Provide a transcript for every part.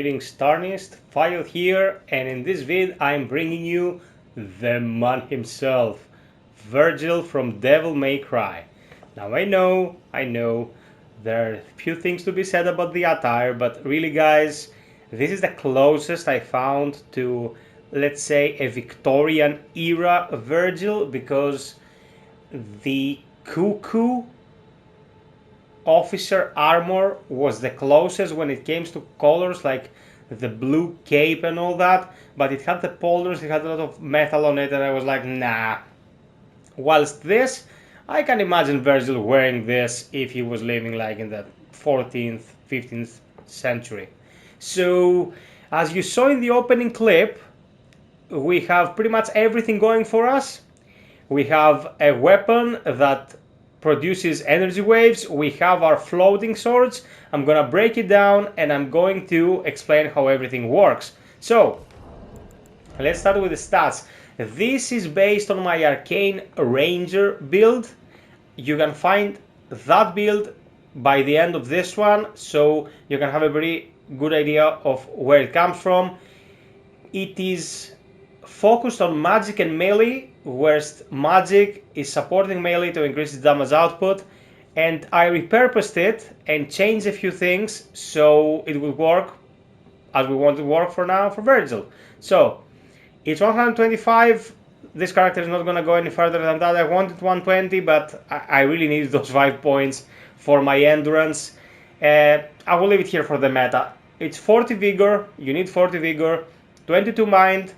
Greetings Tarnished, FiOth here, and in this vid I'm bringing you the man himself, Vergil from Devil May Cry. Now I know, there are a few things to be said about the attire, but really guys, this is the closest I found to, let's say, a Victorian era Vergil, because the cuckoo officer armor was the closest when it came to colors, like the blue cape and all that, but it had the polders, it had a lot of metal on it, and I was like, nah. Whilst this, I can imagine Vergil wearing this if he was living like in the 14th, 15th century. So, as you saw in the opening clip, we have pretty much everything going for us. We have a weapon that produces energy waves. We have our floating swords. I'm gonna break it down and I'm going to explain how everything works. So let's start with the stats. This is based on my Arcane Ranger build. You can find that build by the end of this one, so you can have a very good idea of where it comes from. It is focused on magic and melee, whereas magic is supporting melee to increase its damage output, and I repurposed it and changed a few things so it would work as we want it to work for now for Vergil. So it's 125. This character is not going to go any further than that. I wanted 120, but I really needed those 5 points for my endurance. I will leave it here for the meta. It's 40 vigor, you need 40 vigor, 22 mind,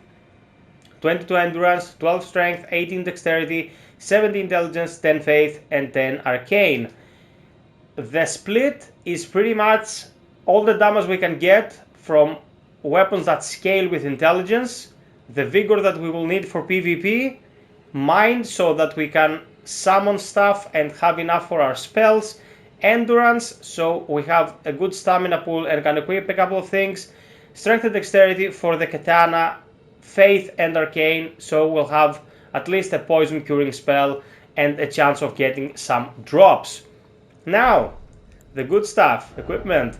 22 endurance, 12 strength, 18 dexterity, 17 intelligence, 10 faith, and 10 arcane. The split is pretty much all the damage we can get from weapons that scale with intelligence, the vigor that we will need for PvP, mind so that we can summon stuff and have enough for our spells, endurance so we have a good stamina pool and can equip a couple of things, strength and dexterity for the katana, faith and arcane, so we'll have at least a poison curing spell and a chance of getting some drops. Now, the good stuff, equipment.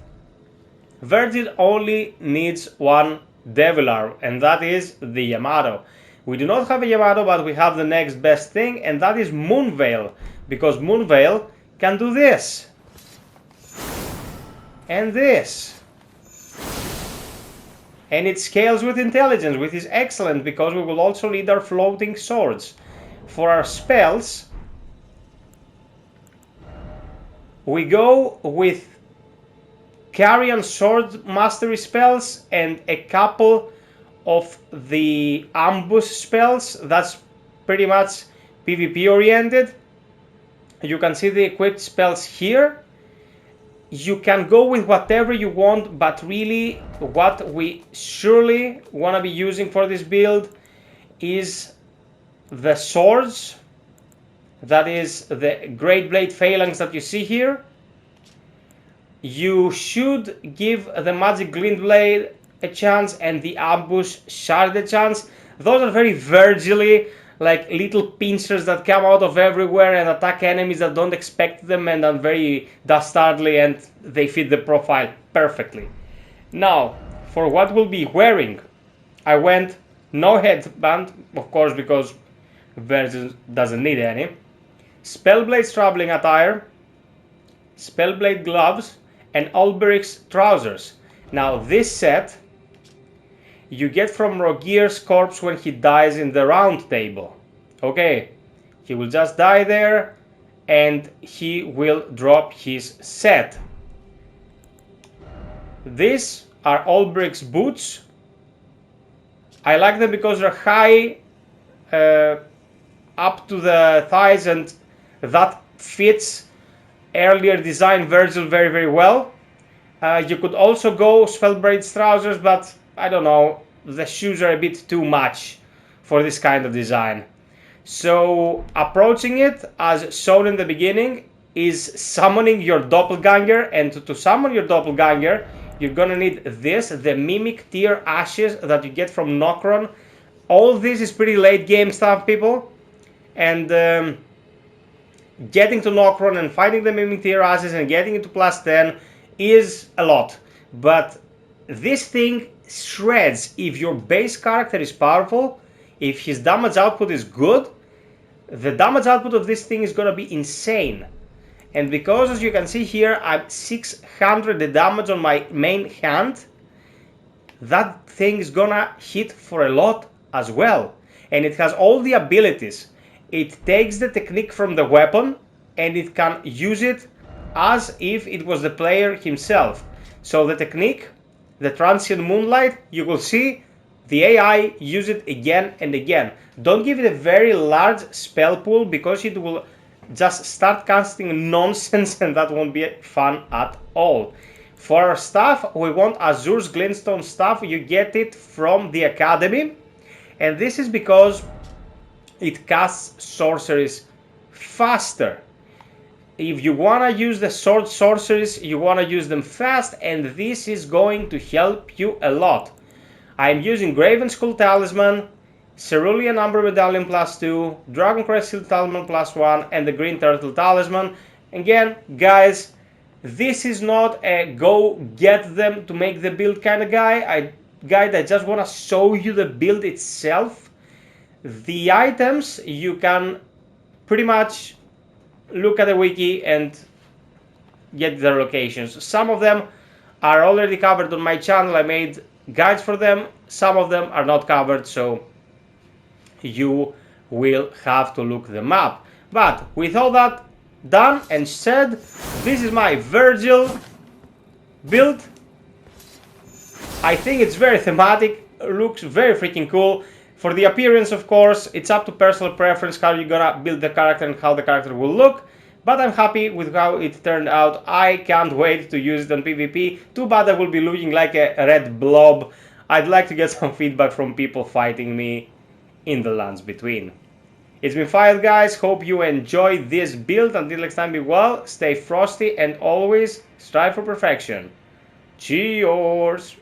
Vergil only needs one devil arm, and that is the Yamato. We do not have a Yamato, but we have the next best thing, and that is Moonveil, because Moonveil can do this and this. And it scales with intelligence, which is excellent because we will also need our floating swords. For our spells, we go with carrion sword mastery spells and a couple of the ambush spells. That's pretty much PvP oriented. You can see the equipped spells here. You can go with whatever you want, but really what we surely want to be using for this build is the swords. That is the Great Blade Phalanx that you see here. You should give the Magic Glint Blade a chance and the Ambush Shard a chance. Those are very Vergil-y, like little pincers that come out of everywhere and attack enemies that don't expect them and are very dastardly, and they fit the profile perfectly. Now, for what we'll be wearing, I went no headband, of course, because Vergil doesn't need any. Spellblade Traveling Attire, Spellblade Gloves, and Ulbrich's Trousers. Now, this set you get from Rogier's corpse when he dies in the round table. Okay, he will just die there and he will drop his set. These are Ulbrich's boots. I like them because they're high up to the thighs, and that fits earlier design Vergil very, very well. You could also go Spellblade Trousers, but I don't know, the shoes are a bit too much for this kind of design. So approaching it as shown in the beginning is summoning your doppelganger, and to summon your doppelganger you're gonna need this, the Mimic Tier Ashes that you get from Nokron. All this is pretty late game stuff, people, and getting to Nokron and fighting the Mimic Tier Ashes and getting it to +10 is a lot, but this thing shreds. If your base character is powerful, if his damage output is good, the damage output of this thing is gonna be insane. And because, as you can see here, I'm 600 damage on my main hand, that thing is gonna hit for a lot as well. And it has all the abilities. It takes the technique from the weapon and it can use it as if it was the player himself. So the technique, the transient moonlight, you will see the AI use it again and again. Don't give it a very large spell pool because it will just start casting nonsense and that won't be fun at all. For our staff, we want Azure's Glintstone staff. You get it from the Academy. And this is because it casts sorceries faster. If you want to use the sword sorceries, you want to use them fast, and this is going to help you a lot. I'm using Graven Skull Talisman, Cerulean Amber Medallion +2, Dragon Crest Shield Talisman +1, and the Green Turtle Talisman. Again, guys, this is not a go get them to make the build kind of guide. I just want to show you the build itself. The items, you can pretty much look at the wiki and get their locations. Some of them are already covered on my channel. I made guides for them. Some of them are not covered, so you will have to look them up. But with all that done and said, this is my Vergil build. I think it's very thematic, looks very freaking cool. For the appearance, of course, it's up to personal preference how you're gonna build the character and how the character will look. But I'm happy with how it turned out. I can't wait to use it on PvP. Too bad I will be looking like a red blob. I'd like to get some feedback from people fighting me in the lands between. It's been FiOth, guys. Hope you enjoyed this build. Until next time, be well, stay frosty, and always strive for perfection. Cheers!